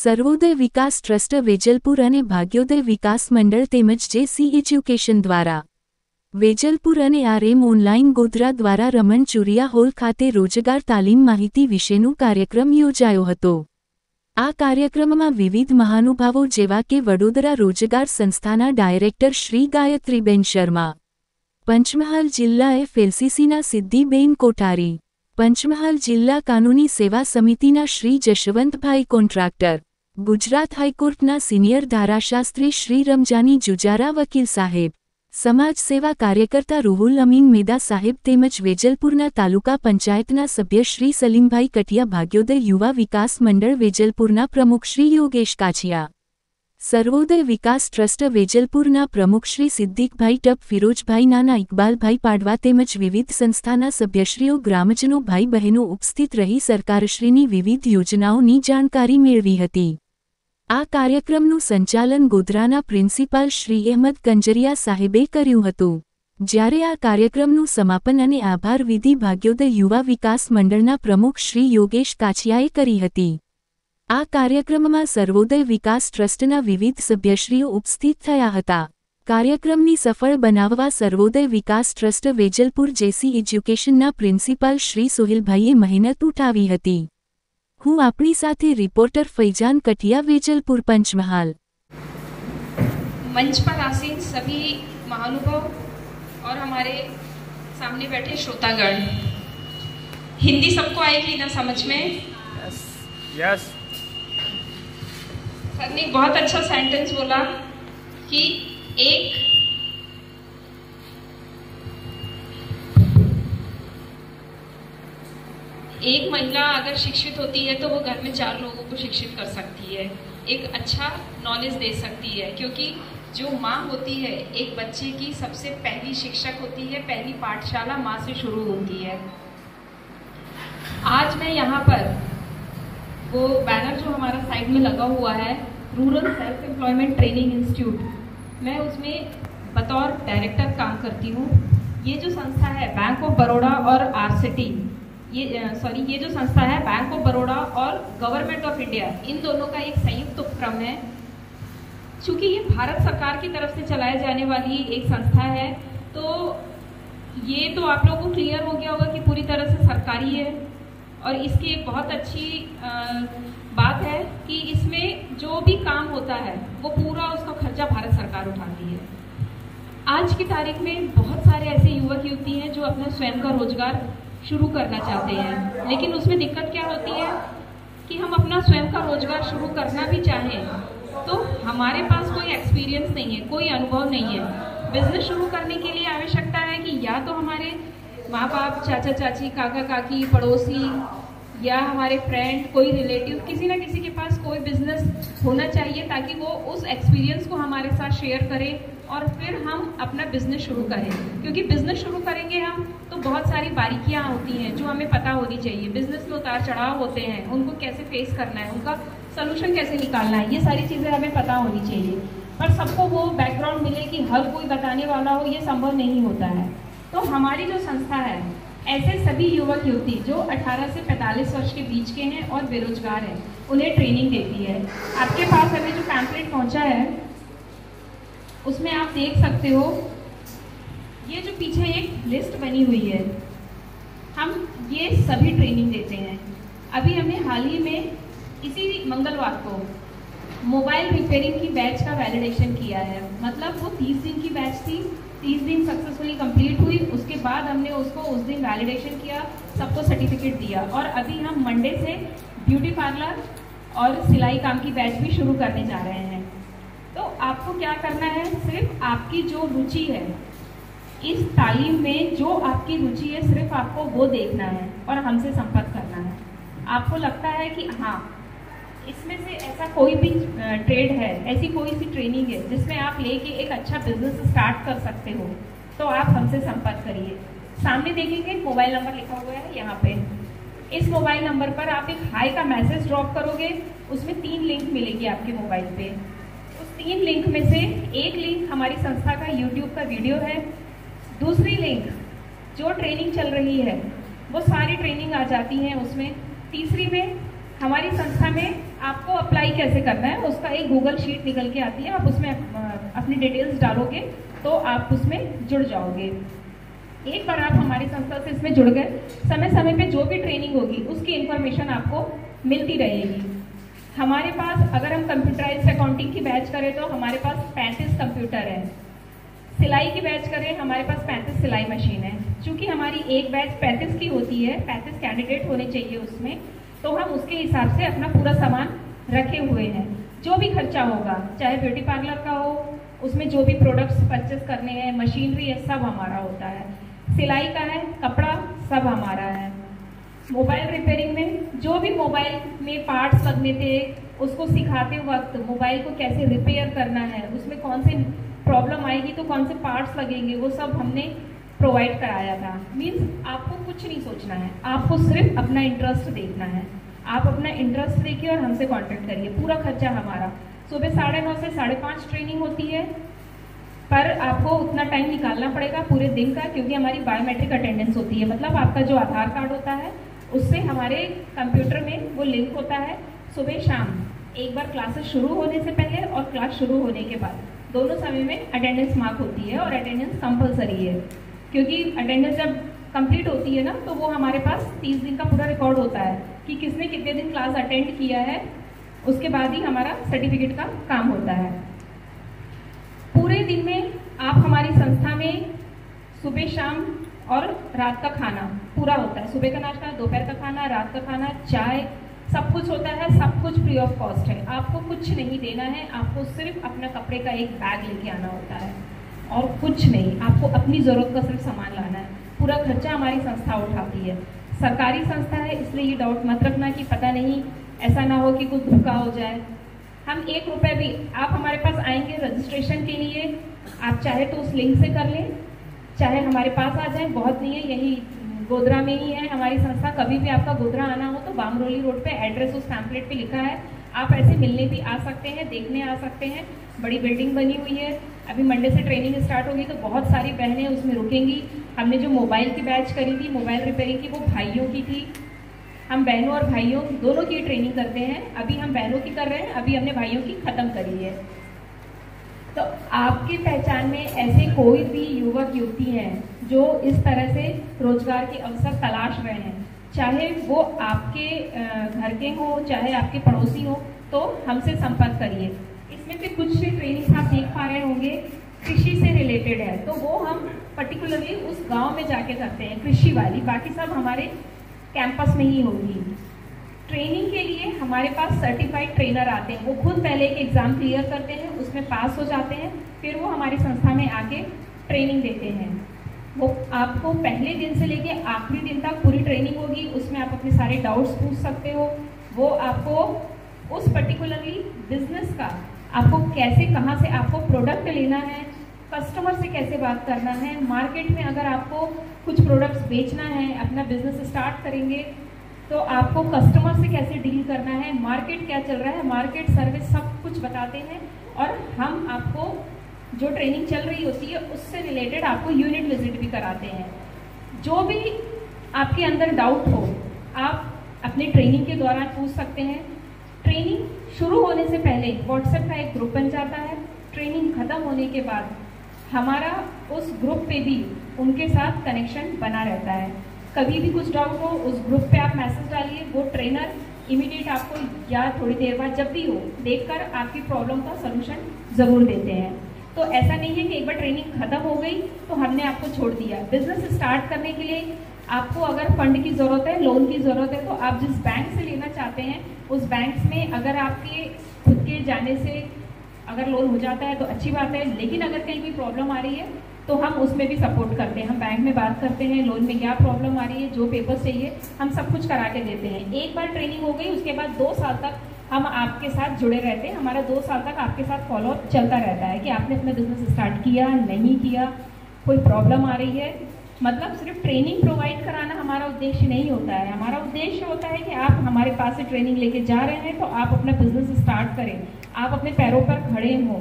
સર્વોદય વિકાસ trust Vejalpur અને ભાગ્યોદય વિકાસ મંડળ તેમજ જેસી એજ્યુકેશન દ્વારા વેજલપુર અને આરએમ ઓનલાઈન ગોધરા દ્વારા રમણ ચુરિયા હોલ ખાતે રોજગાર તાલીમ માહિતી વિશેનો કાર્યક્રમ યોજાયો હતો। આ કાર્યક્રમમાં વિવિધ મહાનુભાવો જેવા કે વડોદરા રોજગાર સંસ્થાના ડાયરેક્ટર શ્રી ગાયત્રીબેન શર્મા, પંચમહાલ જિલ્લા એફએલસીસીના સિદ્ધિબેન કોઠારી, પંચમહાલ જિલ્લા કાનૂની સેવા સમિતિના શ્રી જશવંતભાઈ કોન્ટ્રાક્ટર, ગુજરાત હાઈકોર્ટના સિનિયર ધારાશાસ્ત્રી શ્રી રમજાની જુજારા વકીલ સાહેબ, समाज सेवा कार्यकर्ता रुहुल अमीन मेदा साहेब तेमज वेजलपुरना तालुका पंचायतना सभ्य श्री सलीमभाई कटिया, भाग्योदय युवा विकास मंडल वेजलपुरना प्रमुख श्री योगेश काछिया, सर्वोदय विकास ट्रस्ट वेजलपुरना प्रमुख श्री सिद्दीकभाई टप, फिरोजभाई नाना, इकबालभाई पाडवा तेमज विविध संस्थाना सभ्यश्रीओ, ग्रामजनों, भाई बहनों उपस्थित रही सरकारश्रीनी विविध योजनाओनी जाणकारी मेळवी हती। आ कार्यक्रमનું સંચાલન ગોધરાના પ્રિન્સિપાલ શ્રી અહેમદ કંજરિયા સાહેબે કર્યું હતું, જ્યારે આ કાર્યક્રમનું સમાપન અને આભાર વિધિ ભાગ્યોદય યુવા વિકાસ મંડળના પ્રમુખ શ્રી યોગેશ કાછિયાએ કરી હતી। આ કાર્યક્રમમાં સર્વોદય વિકાસ ટ્રસ્ટના વિવિધ સભ્યશ્રીઓ ઉપસ્થિત થયા હતા। કાર્યક્રમની સફળ બનાવવા સર્વોદય વિકાસ ટ્રસ્ટ વેજલપુર જેસી એજ્યુકેશનના પ્રિન્સિપાલ શ્રી સોહિલભાઈએ મહેનત ઉઠાવી હતી। हूँ अपनी साथे रिपोर्टर फैजान कटिया, वेजलपुर, पंचमहाल। मंच पर आसीन सभी महानुभाव और हमारे सामने बैठे श्रोतागण, हिंदी सबको आएगी ना समझ में? यस। सर ने बहुत अच्छा सेंटेंस बोला कि एक महिला अगर शिक्षित होती है तो वो घर में 4 लोगों को शिक्षित कर सकती है, एक अच्छा नॉलेज दे सकती है, क्योंकि जो माँ होती है एक बच्चे की सबसे पहली शिक्षक होती है, पहली पाठशाला माँ से शुरू होती है। आज मैं यहाँ पर वो बैनर जो हमारा साइड में लगा हुआ है, rural self employment training institute, मैं उसमें बतौर डायरेक्टर काम करती हूँ। ये जो संस्था है बैंक ऑफ बड़ौदा और आरसीटी, ये जो संस्था है बैंक ऑफ बड़ौदा और गवर्नमेंट ऑफ इंडिया, इन दोनों का एक संयुक्त उपक्रम है। चूँकि ये भारत सरकार की तरफ से चलाए जाने वाली एक संस्था है, तो ये तो आप लोगों को क्लियर हो गया होगा कि पूरी तरह से सरकारी है। और इसकी एक बहुत अच्छी बात है कि इसमें जो भी काम होता है वो पूरा उसका खर्चा भारत सरकार उठाती है। आज की तारीख में बहुत सारे ऐसे युवक युवती हैं जो अपना स्वयं का रोजगार शुरू करना चाहते हैं, लेकिन उसमें दिक्कत क्या होती है कि हम अपना स्वयं का रोजगार शुरू करना भी चाहें तो हमारे पास कोई एक्सपीरियंस नहीं है, कोई अनुभव नहीं है। बिजनेस शुरू करने के लिए आवश्यकता है कि या तो हमारे माँ बाप, चाचा चाची, काका काकी, पड़ोसी या हमारे फ्रेंड, कोई रिलेटिव, किसी ना किसी के पास कोई बिजनेस होना चाहिए ताकि वो उस एक्सपीरियंस को हमारे साथ शेयर करें और फिर हम अपना बिजनेस शुरू करें। क्योंकि बिजनेस शुरू करेंगे हम तो बहुत सारी बारीकियाँ होती हैं जो हमें पता होनी चाहिए। बिजनेस में उतार चढ़ाव होते हैं, उनको कैसे फेस करना है, उनका सलूशन कैसे निकालना है, ये सारी चीज़ें हमें पता होनी चाहिए। पर सबको वो बैकग्राउंड मिले कि हर कोई बताने वाला हो, ये संभव नहीं होता है। तो हमारी जो संस्था है ऐसे सभी युवक युवती जो 18 से 45 वर्ष के बीच के हैं और बेरोजगार हैं, उन्हें ट्रेनिंग देती है। आपके पास अभी जो पैम्पलेट पहुँचा है उसमें आप देख सकते हो, ये जो पीछे एक लिस्ट बनी हुई है, हम ये सभी ट्रेनिंग देते हैं। अभी हमने हाल ही में इसी मंगलवार को मोबाइल रिपेयरिंग की बैच का वैलिडेशन किया है। मतलब वो 30 दिन की बैच थी, 30 दिन सक्सेसफुली कंप्लीट हुई, उसके बाद हमने उसको उस दिन वैलिडेशन किया, सबको सर्टिफिकेट दिया। और अभी हम मंडे से ब्यूटी पार्लर और सिलाई काम की बैच भी शुरू करने जा रहे हैं। तो आपको क्या करना है, सिर्फ आपकी जो रुचि है इस तालीम में, जो आपकी रुचि है सिर्फ आपको वो देखना है और हमसे संपर्क करना है। आपको लगता है कि हाँ इसमें से ऐसा कोई भी ट्रेड है, ऐसी कोई सी ट्रेनिंग है जिसमें आप लेके एक अच्छा बिजनेस स्टार्ट कर सकते हो, तो आप हमसे संपर्क करिए। सामने देखेंगे मोबाइल नंबर लिखा हुआ है यहाँ पे, इस मोबाइल नंबर पर आप एक हाई का मैसेज ड्रॉप करोगे, उसमें 3 लिंक मिलेगी आपके मोबाइल पे। उस 3 लिंक में से एक लिंक हमारी संस्था का यूट्यूब का वीडियो है, दूसरी लिंक जो ट्रेनिंग चल रही है वो सारी ट्रेनिंग आ जाती हैं उसमें, तीसरी में हमारी संस्था में आपको अप्लाई कैसे करना है उसका एक गूगल शीट निकल के आती है, आप उसमें अपनी डिटेल्स डालोगे तो आप उसमें जुड़ जाओगे। एक बार आप हमारी संस्था से इसमें जुड़ गए, समय समय पे जो भी ट्रेनिंग होगी उसकी इन्फॉर्मेशन आपको मिलती रहेगी। हमारे पास अगर हम कंप्यूटराइज्ड अकाउंटिंग की बैच करें तो हमारे पास 35 कंप्यूटर है। सिलाई की बैच करें हमारे पास 35 सिलाई मशीन है। चूंकि हमारी एक बैच 35 की होती है, 35 कैंडिडेट होने चाहिए उसमें, तो हम उसके हिसाब से अपना पूरा सामान रखे हुए हैं। जो भी खर्चा होगा, चाहे ब्यूटी पार्लर का हो, उसमें जो भी प्रोडक्ट्स परचेस करने हैं, मशीनरी है, सब हमारा होता है। सिलाई का है, कपड़ा सब हमारा है। मोबाइल रिपेयरिंग में जो भी मोबाइल में पार्ट्स लगने थे उसको सिखाते वक्त मोबाइल को कैसे रिपेयर करना है, उसमें कौन से प्रॉब्लम आएगी तो कौन से पार्ट्स लगेंगे, वो सब हमने प्रोवाइड कराया था। मीन्स आपको कुछ नहीं सोचना है, आपको सिर्फ अपना इंटरेस्ट देखना है। आप अपना इंटरेस्ट देखिए और हमसे कांटेक्ट करिए। पूरा खर्चा हमारा। सुबह 9:30 से 5:30 ट्रेनिंग होती है, पर आपको उतना टाइम निकालना पड़ेगा पूरे दिन का, क्योंकि हमारी बायोमेट्रिक अटेंडेंस होती है। मतलब आपका जो आधार कार्ड होता है उससे हमारे कंप्यूटर में वो लिंक होता है। सुबह शाम एक बार क्लासेस शुरू होने से पहले और क्लास शुरू होने के बाद दोनों समय में अटेंडेंस मार्क होती है, और अटेंडेंस कंपलसरी है, क्योंकि अटेंडेंस जब कंप्लीट होती है ना तो वो हमारे पास 30 दिन का पूरा रिकॉर्ड होता है कि किसने कितने दिन क्लास अटेंड किया है। उसके बाद ही हमारा सर्टिफिकेट का काम होता है। पूरे दिन में आप हमारी संस्था में सुबह शाम और रात का खाना पूरा होता है। सुबह का नाश्ता, दोपहर का खाना, रात का खाना, चाय, सब कुछ होता है। सब कुछ फ्री ऑफ कॉस्ट है। आपको कुछ नहीं देना है, आपको सिर्फ अपना कपड़े का एक बैग लेके आना होता है और कुछ नहीं। आपको अपनी ज़रूरत का सिर्फ सामान लाना है। पूरा खर्चा हमारी संस्था उठाती है। सरकारी संस्था है, इसलिए ये डाउट मत रखना कि पता नहीं, ऐसा ना हो कि कुछ धोखा हो जाए। हम 1 रुपये भी, आप हमारे पास आएंगे रजिस्ट्रेशन के लिए, आप चाहे तो उस लिंक से कर लें, चाहे हमारे पास आ जाए। बहुत नहीं है, यही गोधरा में ही है हमारी संस्था। कभी भी आपका गोधरा आना हो तो बामरोली रोड पे एड्रेस उस पैम्पलेट पे लिखा है। आप ऐसे मिलने भी आ सकते हैं, देखने आ सकते हैं। बड़ी बिल्डिंग बनी हुई है। अभी मंडे से ट्रेनिंग स्टार्ट होगी तो बहुत सारी बहनें उसमें रुकेंगी। हमने जो मोबाइल की बैच करी थी, मोबाइल रिपेयरिंग की, वो भाइयों की थी। हम बहनों और भाइयों दोनों की ट्रेनिंग करते हैं। अभी हम बहनों की कर रहे हैं, अभी हमने भाइयों की खत्म करी है। तो आपकी पहचान में ऐसे कोई भी युवक युवती हैं जो इस तरह से रोजगार के अवसर तलाश रहे हैं, चाहे वो आपके घर के हों, चाहे आपके पड़ोसी हों, तो हमसे संपर्क करिए। इसमें से कुछ ट्रेनिंग आप देख पा रहे होंगे कृषि से रिलेटेड है, तो वो हम पर्टिकुलरली उस गांव में जाके करते हैं, कृषि वाली। बाकी सब हमारे कैंपस में ही होगी। ट्रेनिंग के लिए हमारे पास सर्टिफाइड ट्रेनर आते हैं। वो खुद पहले एक एग्जाम क्लियर करते हैं, उसमें पास हो जाते हैं, फिर वो हमारी संस्था में आके ट्रेनिंग देते हैं। वो आपको पहले दिन से लेके आखिरी दिन तक पूरी ट्रेनिंग होगी। उसमें आप अपने सारे डाउट्स पूछ सकते हो। वो आपको उस पर्टिकुलरली बिजनेस का, आपको कैसे, कहाँ से आपको प्रोडक्ट लेना है, कस्टमर से कैसे बात करना है, मार्केट में अगर आपको कुछ प्रोडक्ट्स बेचना है, अपना बिजनेस स्टार्ट करेंगे तो आपको कस्टमर से कैसे डील करना है, मार्केट क्या चल रहा है, मार्केट सर्विस, सब कुछ बताते हैं। और हम आपको जो ट्रेनिंग चल रही होती है उससे रिलेटेड आपको यूनिट विजिट भी कराते हैं। जो भी आपके अंदर डाउट हो आप अपने ट्रेनिंग के दौरान पूछ सकते हैं। ट्रेनिंग शुरू होने से पहले व्हाट्सएप का एक ग्रुप बन जाता है। ट्रेनिंग खत्म होने के बाद हमारा उस ग्रुप पे भी उनके साथ कनेक्शन बना रहता है। कभी भी कुछ डाउट हो उस ग्रुप पे आप मैसेज डालिए, वो ट्रेनर इमीडिएट आपको या थोड़ी देर बाद जब भी हो देखकर आपकी प्रॉब्लम का सलूशन ज़रूर देते हैं। तो ऐसा नहीं है कि एक बार ट्रेनिंग खत्म हो गई तो हमने आपको छोड़ दिया। बिजनेस स्टार्ट करने के लिए आपको अगर फंड की ज़रूरत है, लोन की ज़रूरत है, तो आप जिस बैंक से लेना चाहते हैं उस बैंक में अगर आपके खुद के जाने से अगर लोन हो जाता है तो अच्छी बात है, लेकिन अगर कहीं भी प्रॉब्लम आ रही है तो हम उसमें भी सपोर्ट करते हैं। हम बैंक में बात करते हैं, लोन में क्या प्रॉब्लम आ रही है, जो पेपर्स चाहिए हम सब कुछ करा के देते हैं। एक बार ट्रेनिंग हो गई उसके बाद 2 साल तक हम आपके साथ जुड़े रहते हैं। हमारा 2 साल तक आपके साथ फॉलोअप चलता रहता है कि आपने अपना बिजनेस स्टार्ट किया, नहीं किया, कोई प्रॉब्लम आ रही है। मतलब सिर्फ ट्रेनिंग प्रोवाइड कराना हमारा उद्देश्य नहीं होता है। हमारा उद्देश्य होता है कि आप हमारे पास से ट्रेनिंग लेके जा रहे हैं तो आप अपना बिजनेस स्टार्ट करें, आप अपने पैरों पर खड़े हों।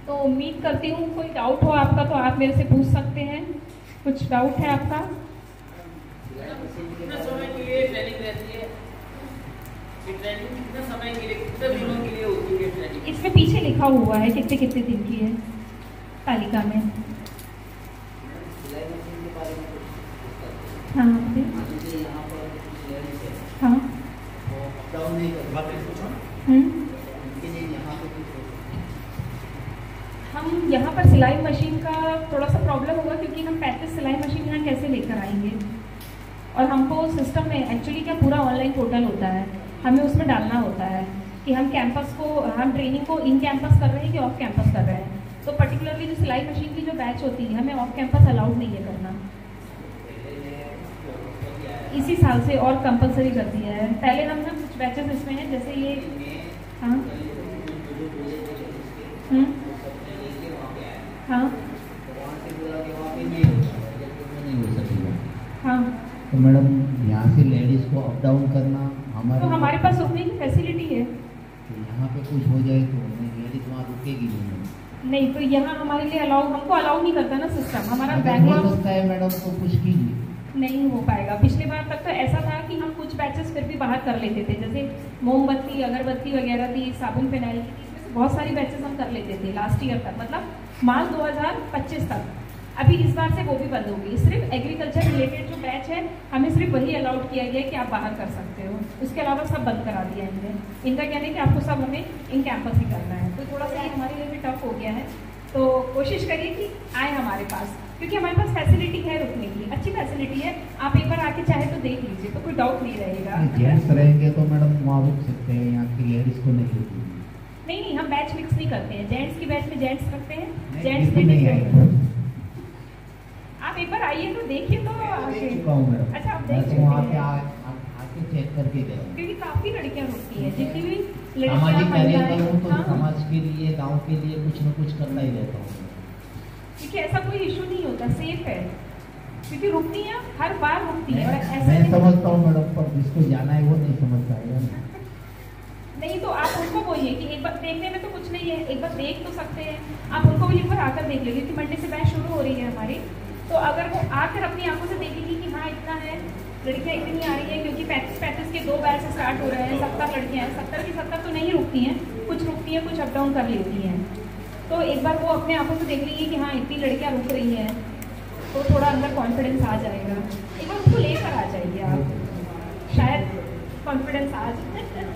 तो उम्मीद करती हूँ कोई डाउट हो आपका तो आप मेरे से पूछ सकते हैं। कुछ डाउट है आपका? ट्रेनिंग कितने समय के लिए, कितने दिनों के लिए होती है ट्रेनिंग? इसमें पीछे लिखा हुआ है कितने कितने दिन की है तालिका में। सिलाई मशीन के बारे में कुछ हाँ जैसे यहाँ पर लेडीज है हाँ वो अप डाउन नहीं करते, उनके लिए यहाँ पे कुछ हम यहाँ पर सिलाई मशीन का थोड़ा सा प्रॉब्लम होगा क्योंकि हम 35 सिलाई मशीन यहाँ कैसे लेकर आएंगे, और हमको सिस्टम में एक्चुअली क्या पूरा ऑनलाइन पोर्टल होता है, हमें उसमें डालना होता है कि हम कैंपस को, हम ट्रेनिंग को इन कैंपस कर रहे हैं कि ऑफ कैंपस कर रहे हैं। तो पर्टिकुलरली जो सिलाई मशीन की जो बैच होती है हमें ऑफ कैंपस अलाउड नहीं है करना, इसी साल से और कंपलसरी कर दिया है। पहले हम ना कुछ बैचेस इसमें हैं जैसे ये हाँ हाँ हाँ तो मैडम यहाँ से लेडीज को अप डाउन करना तो हमारे पास रुकने की फैसिलिटी है। तो यहाँ पे कुछ हो जाए तो लेडीज वहाँ रुकेगी नहीं, तो यहाँ हमारे लिए हमको अलाउ नहीं करता ना सिस्टम हमारा। हो बैंगलोर सकता है मैडम तो कुछ कीजिए। नहीं हो पाएगा। पिछले बार तक तो ऐसा था कि हम कुछ बैचेस फिर भी बाहर कर लेते थे, जैसे मोमबत्ती अगरबत्ती वगैरह थी, साबुन फिनाइल की, इसमें से बहुत सारी बैचेस हम कर लेते थे लास्ट ईयर तक, मतलब मार्च 2025 तक। अभी इस बार से वो भी बंद होगी। सिर्फ एग्रीकल्चर रिलेटेड जो बैच है हमें सिर्फ वही अलाउड किया गया है कि आप बाहर कर सकते हो, उसके अलावा सब बंद करा दिया है इनने। इनका कहना है कि आपको सब हमें इन कैंपस ही करना है, तो थोड़ा सा ये हमारे लिए भी टफ हो गया है। तो कोशिश करिए कि आए हमारे पास, क्योंकि हमारे पास फैसिलिटी है रुकने की, अच्छी फैसिलिटी है। आप एक बार आके चाहे तो देख लीजिए, तो कोई डाउट नहीं रहेगा। जेंट्स रहेंगे तो मैडम वहाँ रुक सकते हैं, यहाँ की लेडीज को नहीं रुकेगी। नहीं, हम बैच मिक्स नहीं करते हैं, जेंट्स की बैच में जेंट्स रखते हैं, जेंट्स जेंट्स नहीं आएंगे। आप एक बार आइए तो देखिए तो आके। चुका हूँ मैडम। अच्छा, आप देख तो वहाँ पे सकते हैं आके चेक करके गए, क्योंकि काफी लड़कियां रुकती हैं, जितनी भी सामाजिक कार्य लड़कियां करूँ तो हाँ, समाज के लिए, गांव के लिए कुछ न कुछ करना ही रहता हूँ, क्योंकि ऐसा कोई इशू नहीं होता, सेफ है, क्योंकि रुकती हैं हर बार रुकती है। और ऐसा मैं नहीं समझता हूँ मैडम, पर जिसको जाना है वो नहीं समझ पाएगा ना। नहीं, तो आप उनको बोलिए कि एक बार देखने में तो कुछ नहीं है, एक बार देख तो सकते हैं। आप उनको भी एक बार आकर देख लीजिए, क्योंकि मंडे से बैच शुरू हो रही है हमारी, तो अगर वो आकर अपनी आंखों से देखेंगी कि हाँ इतना है, लड़कियां इतनी आ रही है, क्योंकि 35 के 2 बैच स्टार्ट हो रहे हैं, 70 लड़कियां हैं, 70 की 70 तो नहीं रुकती हैं, कुछ रुकती हैं, कुछ अप डाउन कर लेती हैं। तो एक बार वो अपने आंखों से देख लेंगी कि हाँ इतनी लड़कियां रुक रही हैं, तो थोड़ा अंदर कॉन्फिडेंस आ जाएगा। एक बार उसको लेकर आ जाइए आप, शायद कॉन्फिडेंस आ जाए।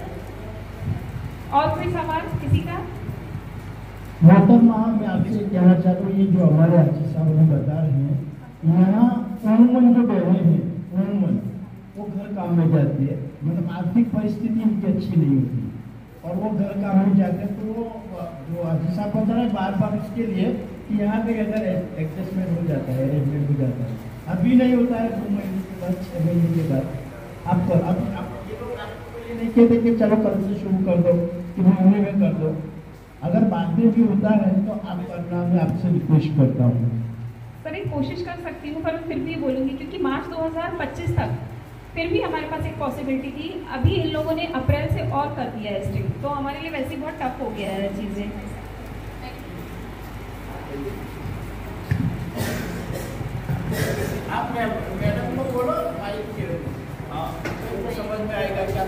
और कोई सवाल किसी का? मोहतरमा, मैं आपसे कहना चाहता हूँ, ये जो हमारे आची साहब ने बता रहे हैं, यहाँ उमूमन जो बहनें हैं, उमूमन वो घर काम में जाती है, मतलब आर्थिक परिस्थिति उनकी अच्छी नहीं होती, और वो घर काम में जाते हैं, तो वो जो आची साहब बता रहे हैं बार बार इसके लिए कि यहाँ पे अगर एडजस्टमेंट हो जाता है, अरेंजमेंट हो जाता है, अभी नहीं होता है 2 महीने के बाद, 6 महीने के बाद आप कर, अभी आप ये लोग आपको ये नहीं कहते कि चलो कल से शुरू कर दो कि महीने में कर दो, अगर बाद में भी होता है तो आप करना, मैं आपसे रिक्वेस्ट करता हूँ। पर एक कोशिश कर सकती हूँ, पर मैं फिर भी बोलूँगी, क्योंकि मार्च 2025 तक फिर भी हमारे पास एक पॉसिबिलिटी थी। अभी इन लोगों ने अप्रैल से और कर दिया है स्ट्रिक्ट, तो हमारे लिए वैसे ही बहुत टफ हो गया है चीज़ें। आप मैडम को बोलो, हाँ उनको समझ में आएगा क्या।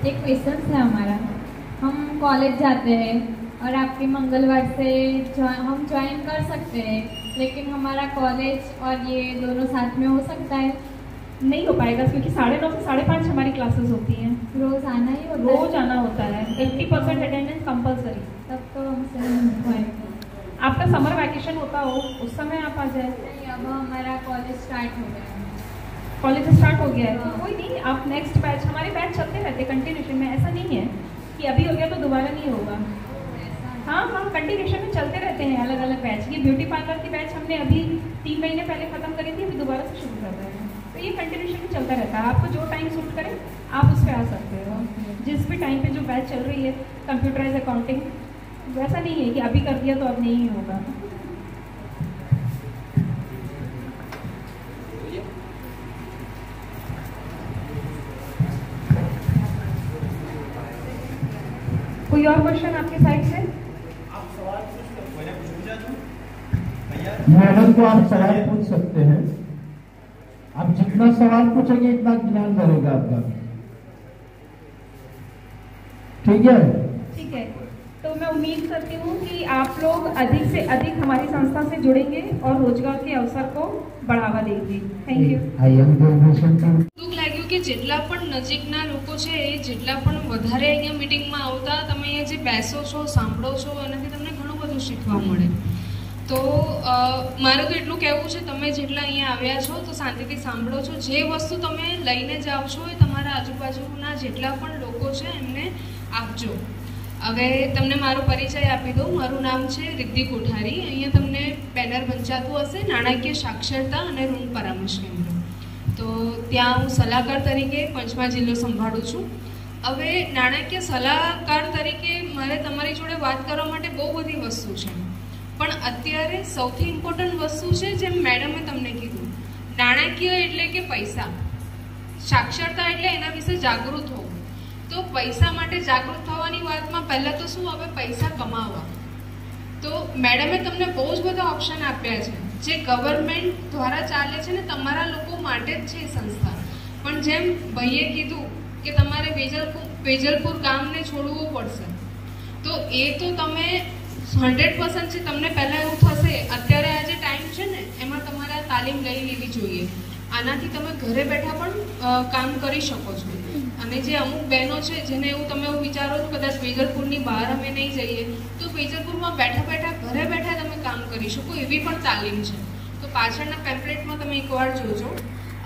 एक क्वेश्चन है हमारा, हम कॉलेज जाते हैं और आपके मंगलवार से हम ज्वाइन कर सकते हैं, लेकिन हमारा कॉलेज और ये दोनों साथ में हो सकता है? नहीं हो पाएगा, क्योंकि 9:30 से 5:30 हमारी क्लासेस होती हैं, रोज आना ही होता है? रोज आना होता है, 80% अटेंडेंस कंपलसरी। तब तो हमसे नहीं हो पाएगा। आपका समर वैकेशन होता हो उस समय आप आ जाए। नहीं, अब हमारा कॉलेज स्टार्ट हो गया है। कॉलेज स्टार्ट हो गया है तो कोई नहीं, आप नेक्स्ट बैच, हमारे बैच चलते रहते कंटिन्यूशन में, ऐसा नहीं है कि अभी हो गया तो दोबारा नहीं होगा। हाँ हाँ, कंटिन्यूशन में चलते रहते हैं अलग अलग बैच। ये ब्यूटी पार्लर की बैच हमने अभी 3 महीने पहले खत्म करी थी, अभी दोबारा से शुरू कर रहे हैं, तो ये कंटिन्यूशन में चलता रहता है। आपको जो टाइम सूट करे आप उस पर आ सकते हो, जिस भी टाइम पे जो बैच चल रही है। कंप्यूटराइज अकाउंटिंग वैसा नहीं है कि अभी कर दिया तो अब नहीं होगा। कोई और क्वेश्चन आपके साइड से? आप सवाल पूछ सकते, मैंने पूछा दूं भैया। मैडम को आप सवाल पूछ सकते हैं, आप जितना सवाल पूछेंगे इतना ज्ञान बढ़ेगा आपका। ठीक है। ठीक है, तो मैं उम्मीद करती हूँ कि आप लोग अधिक से अधिक हमारी संस्था से जुड़ेंगे और रोजगार के अवसर को बढ़ावा देंगे। Thank you. દુઃખ લાગ્યું કે જેટલા પણ નજીકના લોકો છે એ જેટલા પણ વધારે અહીંયા મીટિંગમાં આવતા તમે અહીંયા જે બેસો છો સાંભળો છો એનાથી તમને ઘણું બધું શીખવા મળે। તો મારું તો એટલું કહેવું છે તમે જેટલા અહીંયા આવ્યા છો તો શાંતિથી સાંભળો છો, જે વસ્તુ તમે લઈને જાઓ છો એ તમારા આજુબાજુના જેટલા પણ લોકો છે એમને આપજો। હવે તમને મારો પરિચય આપી દઉં। મારું નામ છે રિદ્ધિ કોઠારી। અહીંયા તમને બેનર વંચાતું હશે નાણાકીય સાક્ષરતા અને ઋણ પરામર્શ કેન્દ્ર, તો ત્યાં હું સલાહકાર તરીકે પંચમહાલ જિલ્લો સંભાળું છું। હવે નાણાકીય સલાહકાર તરીકે મારે તમારી જોડે વાત કરવા માટે બહુ બધી વસ્તુ છે, પણ અત્યારે સૌથી ઇમ્પોર્ટન્ટ વસ્તુ છે જેમ મેડમે તમને કીધું, નાણાકીય એટલે કે પૈસા, સાક્ષરતા એટલે એના વિશે જાગૃત હોવું। તો પૈસા માટે જાગૃત થવાની વાતમાં પહેલાં તો શું આવે, પૈસા કમાવા। તો મેડમે તમને બહુ જ બધા ઓપ્શન આપ્યા છે જે ગવર્મેન્ટ દ્વારા ચાલે છે ને તમારા લોકો માટે જ છે સંસ્થા। પણ જેમ ભાઈએ કીધું કે તમારે વેજલપુર ગામને છોડવું પડશે, તો એ તો તમે 100% છે। તમને પહેલાં એવું થશે અત્યારે આ જે ટાઈમ છે ને એમાં તમારે આ તાલીમ લઈ લેવી જોઈએ। આનાથી તમે ઘરે બેઠા પણ કામ કરી શકો છો। અને જે અમુક બહેનો છે જેને એવું તમે એવું વિચારો છો કદાચ વેજલપુરની બહાર અમે નહીં જઈએ, તો વેજલપુરમાં બેઠા બેઠા ઘરે બેઠા તમે કામ કરી શકો એવી પણ તાલીમ છે। તો પાછળના પેમ્પલેટમાં તમે એકવાર જોજો।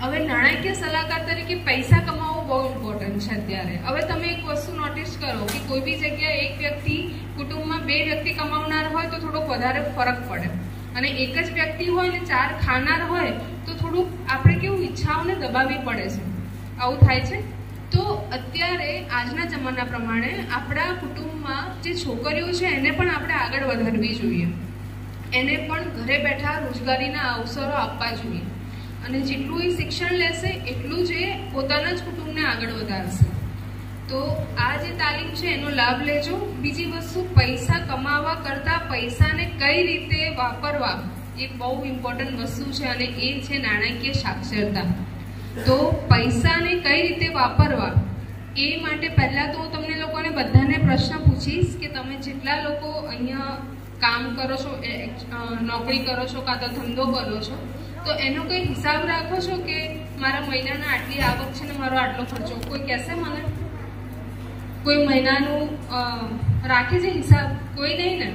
હવે નાણાકીય સલાહકાર તરીકે પૈસા કમાવવું બહુ ઇમ્પોર્ટન્ટ છે અત્યારે। હવે તમે એક વસ્તુ નોટિસ કરો કે કોઈ બી જગ્યાએ એક વ્યક્તિ કુટુંબમાં 2 વ્યક્તિ કમાવનાર હોય તો થોડોક વધારે ફરક પડે, અને એક જ વ્યક્તિ હોય ને 4 ખાનાર હોય તો થોડુંક આપણે કેવું ઈચ્છાઓને દબાવવી પડે છે, આવું થાય છે। તો અત્યારે આજના જમાના પ્રમાણે આપણા કુટુંબમાં જે છોકરીઓ છે એને પણ આપણે આગળ વધારવી જોઈએ, એને પણ ઘરે બેઠા રોજગારીના અવસરો આપવા જોઈએ, અને જેટલું એ શિક્ષણ લેશે એટલું જ એ પોતાના જ કુટુંબને આગળ વધારશે। તો આ જે તાલીમ છે એનો લાભ લેજો। બીજી વસ્તુ, પૈસા કમાવા કરતાં પૈસાને કઈ રીતે વાપરવા એ બહુ ઇમ્પોર્ટન્ટ વસ્તુ છે, અને એ છે નાણાકીય સાક્ષરતા। તો પૈસાને કઈ રીતે વાપરવા એ માટે પહેલાં તો હું તમને લોકોને બધાને પ્રશ્ન પૂછીશ કે તમે જેટલા લોકો અહીંયા કામ કરો છો, નોકરી કરો છો કાં તો ધંધો કરો છો, તો એનો કંઈ હિસાબ રાખો છો કે મારા મહિનાના આટલી આવક છે ને મારો આટલો ખર્ચો? કોઈ કહેશે મને? કોઈ મહિનાનું રાખે છે હિસાબ? કોઈ નહીં ને।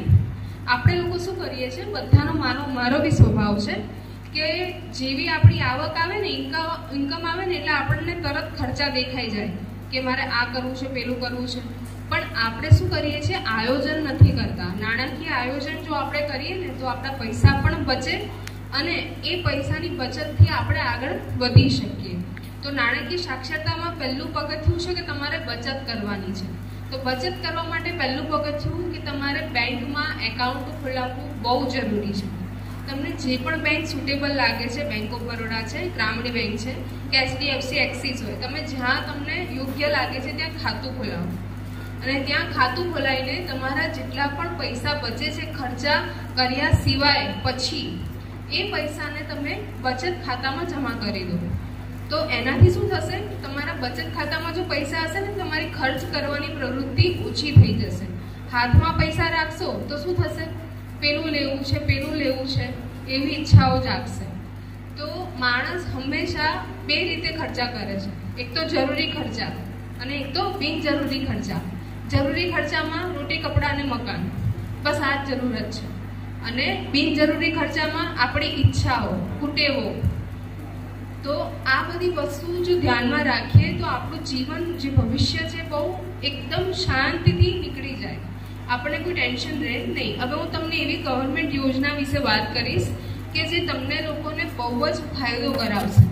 આપણે લોકો શું કરીએ છીએ, બધાનો મારો બી સ્વભાવ છે કે જેવી આપણી આવક આવે ને, ઇન્કમ આવે ને એટલે આપણને તરત ખર્ચા દેખાઈ જાય કે મારે આ કરવું છે, પેલું કરવું છે। પણ આપણે શું કરીએ છીએ, આયોજન નથી કરતા। નાણાકીય આયોજન જો આપણે કરીએ ને તો આપણા પૈસા પણ બચે અને એ પૈસાની બચતથી આપણે આગળ વધી શકીએ। તો નાણાકીય સાક્ષરતામાં પહેલું પગથિયું છે કે તમારે બચત કરવાની છે। તો બચત કરવા માટે પહેલું પગથિયું કે તમારે બેંકમાં એકાઉન્ટ ખોલાવવું બહુ જરૂરી છે। તમને જે પણ બેંક સુટેબલ લાગે છે, બેંક ઓફ બરોડા છે, ગ્રામીણ બેંક છે કે HDFC એક્સિસ હોય, તમે જ્યાં તમને યોગ્ય લાગે છે ત્યાં ખાતું ખોલાવો, અને ત્યાં ખાતું ખોલાવીને તમારા જેટલા પણ પૈસા બચે છે ખર્ચા કર્યા સિવાય પછી એ પૈસાને તમે બચત ખાતામાં જમા કરી દો। તો એનાથી શું થશે, તમારા બચત ખાતામાં જો પૈસા હશે ને તમારી ખર્ચ કરવાની પ્રવૃત્તિ ઓછી થઈ જશે। હાથમાં પૈસા રાખશો તો શું થશે, પેલું લેવું છે, પેલું લેવું છે એવી ઈચ્છાઓ જાગશે। તો માણસ હંમેશા 2 રીતે ખર્ચા કરે છે, એક તો જરૂરી ખર્ચા અને એક તો બિનજરૂરી ખર્ચા। જરૂરી ખર્ચામાં રોટી, કપડાં અને મકાન, બસ આ જ જરૂરત છે, અને બિનજરૂરી ખર્ચામાં આપણી ઈચ્છાઓ, કુટેવો। તો આ બધી વસ્તુ જો ધ્યાનમાં રાખીએ તો આપણું જીવન, જે ભવિષ્ય છે બહુ એકદમ શાંતિથી નીકળી જાય, આપણને કોઈ ટેન્શન રહે નહીં। હવે હું તમને એવી ગવર્મેન્ટ યોજના વિશે વાત કરીશ કે જે તમને લોકોને બહુ જ ફાયદો કરાવશે।